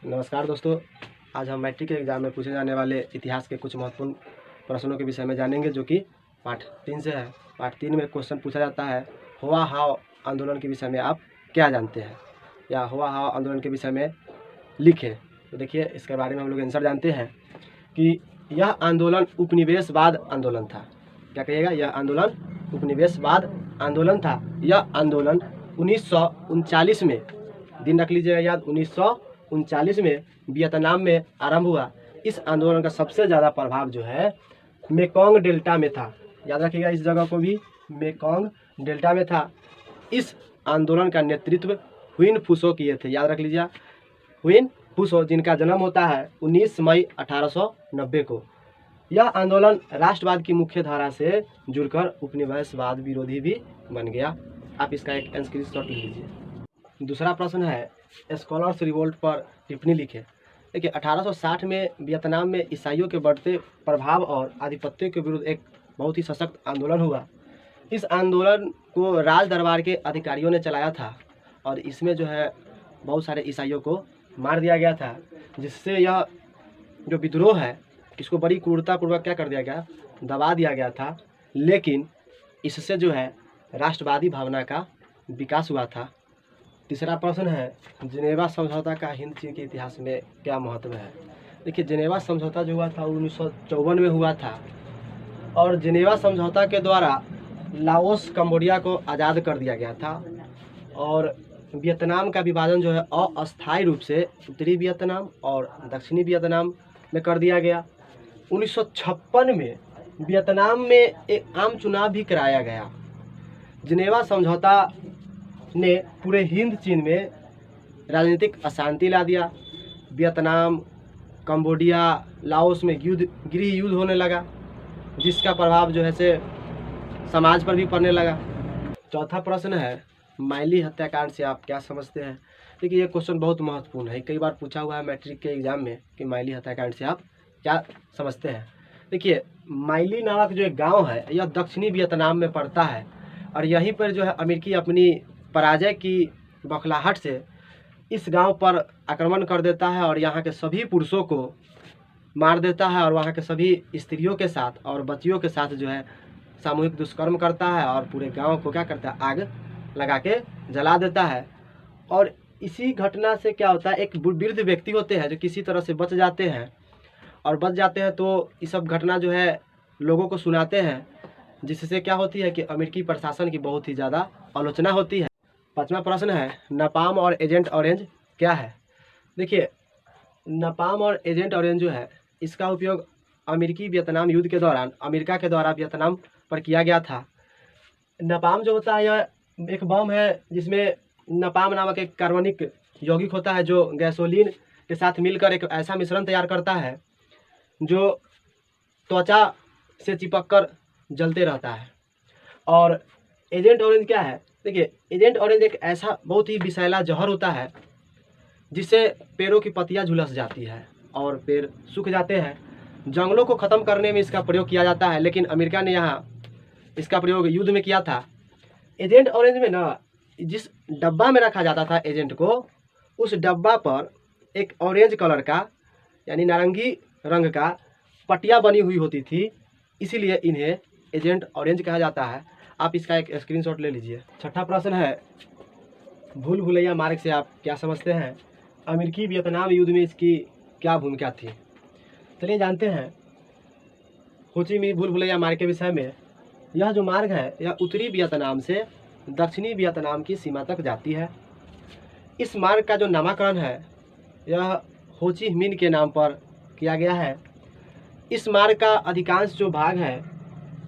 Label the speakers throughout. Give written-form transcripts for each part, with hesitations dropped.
Speaker 1: नमस्कार दोस्तों, आज हम मैट्रिक के एग्ज़ाम में पूछे जाने वाले इतिहास के कुछ महत्वपूर्ण प्रश्नों के विषय में जानेंगे, जो कि पाठ 3 से है। पाठ 3 में क्वेश्चन पूछा जाता है, हुआ हाव आंदोलन के विषय में आप क्या जानते हैं, या हुआ हाव आंदोलन के विषय में लिखें। तो देखिए, इसके बारे में हम लोग आंसर जानते हैं कि यह आंदोलन उपनिवेशवाद आंदोलन था। क्या कहिएगा? यह आंदोलन उपनिवेशवाद आंदोलन था। यह आंदोलन 1939 में, दिन रख लीजिएगा याद, 1939 में वियतनाम में आरंभ हुआ। इस आंदोलन का सबसे ज़्यादा प्रभाव जो है मेकोंग डेल्टा में था। याद रखिएगा, इस जगह को भी मेकोंग डेल्टा में था। इस आंदोलन का नेतृत्व हुइन फुसो किए थे। याद रख लीजिए, हुइन फुसो, जिनका जन्म होता है 19 मई 1890 को। यह आंदोलन राष्ट्रवाद की मुख्य धारा से जुड़कर उपनिवेशवाद विरोधी भी बन गया। आप इसका एक स्क्रीनशॉट ले लीजिए। दूसरा प्रश्न है, स्कॉलर्स रिवोल्ट पर टिप्पणी लिखें। देखिए, 1860 में वियतनाम में ईसाइयों के बढ़ते प्रभाव और आधिपत्य के विरुद्ध एक बहुत ही सशक्त आंदोलन हुआ। इस आंदोलन को राज दरबार के अधिकारियों ने चलाया था और इसमें जो है बहुत सारे ईसाइयों को मार दिया गया था, जिससे यह जो विद्रोह है इसको बड़ी क्रूरतापूर्वक क्या कर दिया गया, दबा दिया गया था। लेकिन इससे जो है राष्ट्रवादी भावना का विकास हुआ था। तीसरा प्रश्न है, जिनेवा समझौता का हिंद चीन के इतिहास में क्या महत्व है। देखिए, जिनेवा समझौता जो हुआ था 1954 में हुआ था, और जिनेवा समझौता के द्वारा लाओस कंबोडिया को आज़ाद कर दिया गया था, और वियतनाम का विभाजन जो है अस्थायी रूप से उत्तरी वियतनाम और दक्षिणी वियतनाम में कर दिया गया। 1956 में वियतनाम में एक आम चुनाव भी कराया गया। जिनेवा समझौता ने पूरे हिंद चीन में राजनीतिक अशांति ला दिया। वियतनाम, कंबोडिया, लाओस में गृह युद्ध होने लगा, जिसका प्रभाव जो है से समाज पर भी पड़ने लगा। चौथा प्रश्न है, माइली हत्याकांड से आप क्या समझते हैं। देखिए, ये क्वेश्चन बहुत महत्वपूर्ण है, कई बार पूछा हुआ है मैट्रिक के एग्जाम में कि माइली हत्याकांड से आप क्या समझते हैं। देखिए, माइली नामक जो एक गाँव है, यह दक्षिणी वियतनाम में पड़ता है, और यहीं पर जो है अमेरिकी अपनी पराजय की बौखलाहट से इस गांव पर आक्रमण कर देता है और यहाँ के सभी पुरुषों को मार देता है, और वहाँ के सभी स्त्रियों के साथ और बच्चियों के साथ जो है सामूहिक दुष्कर्म करता है, और पूरे गांव को क्या करता है, आग लगा के जला देता है। और इसी घटना से क्या होता है, एक वृद्ध व्यक्ति होते हैं जो किसी तरह से बच जाते हैं, और बच जाते हैं तो ये सब घटना जो है लोगों को सुनाते हैं, जिससे क्या होती है कि अमेरिकी प्रशासन की बहुत ही ज़्यादा आलोचना होती है। पांचवा प्रश्न है, नपाम और एजेंट ऑरेंज क्या है। देखिए, नपाम और एजेंट ऑरेंज जो है इसका उपयोग अमेरिकी वियतनाम युद्ध के दौरान अमेरिका के द्वारा वियतनाम पर किया गया था। नपाम जो होता है यह एक बम है जिसमें नपाम नामक एक कार्बनिक यौगिक होता है, जो गैसोलीन के साथ मिलकर एक ऐसा मिश्रण तैयार करता है जो त्वचा से चिपक कर जलते रहता है। और एजेंट ऑरेंज क्या है। देखिए, एजेंट ऑरेंज एक ऐसा बहुत ही विषैला जहर होता है जिससे पेड़ों की पत्तियां झुलस जाती है और पेड़ सूख जाते हैं। जंगलों को ख़त्म करने में इसका प्रयोग किया जाता है, लेकिन अमेरिका ने यहाँ इसका प्रयोग युद्ध में किया था। एजेंट ऑरेंज में ना, जिस डब्बा में रखा जाता था एजेंट को, उस डब्बा पर एक ऑरेंज कलर का यानी नारंगी रंग का पट्टियाँ बनी हुई होती थी, इसीलिए इन्हें एजेंट ऑरेंज कहा जाता है। आप इसका एक स्क्रीनशॉट ले लीजिए। छठा प्रश्न है, भूल भुलैया मार्ग से आप क्या समझते हैं। अमेरिकी वियतनाम युद्ध में इसकी क्या भूमिका थी। चलिए जानते हैं हो ची मिन्ह भूल भुलैया मार्ग के विषय में। यह जो मार्ग है यह उत्तरी वियतनाम से दक्षिणी वियतनाम की सीमा तक जाती है। इस मार्ग का जो नामकरण है यह हो ची मिन्ह के नाम पर किया गया है। इस मार्ग का अधिकांश जो भाग है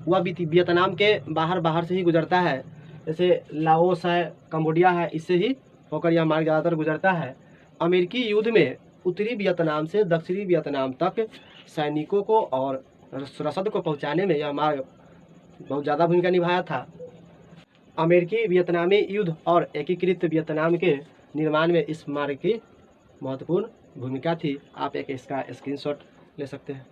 Speaker 1: वह वियतनाम के बाहर से ही गुजरता है, जैसे लाओस है, कंबोडिया है, इससे ही होकर यह मार्ग ज़्यादातर गुजरता है। अमेरिकी युद्ध में उत्तरी वियतनाम से दक्षिणी वियतनाम तक सैनिकों को और रसद को पहुंचाने में यह मार्ग बहुत ज़्यादा भूमिका निभाया था। अमेरिकी वियतनामी युद्ध और एकीकृत वियतनाम के निर्माण में इस मार्ग की महत्वपूर्ण भूमिका थी। आप एक इसका स्क्रीनशॉट ले सकते हैं।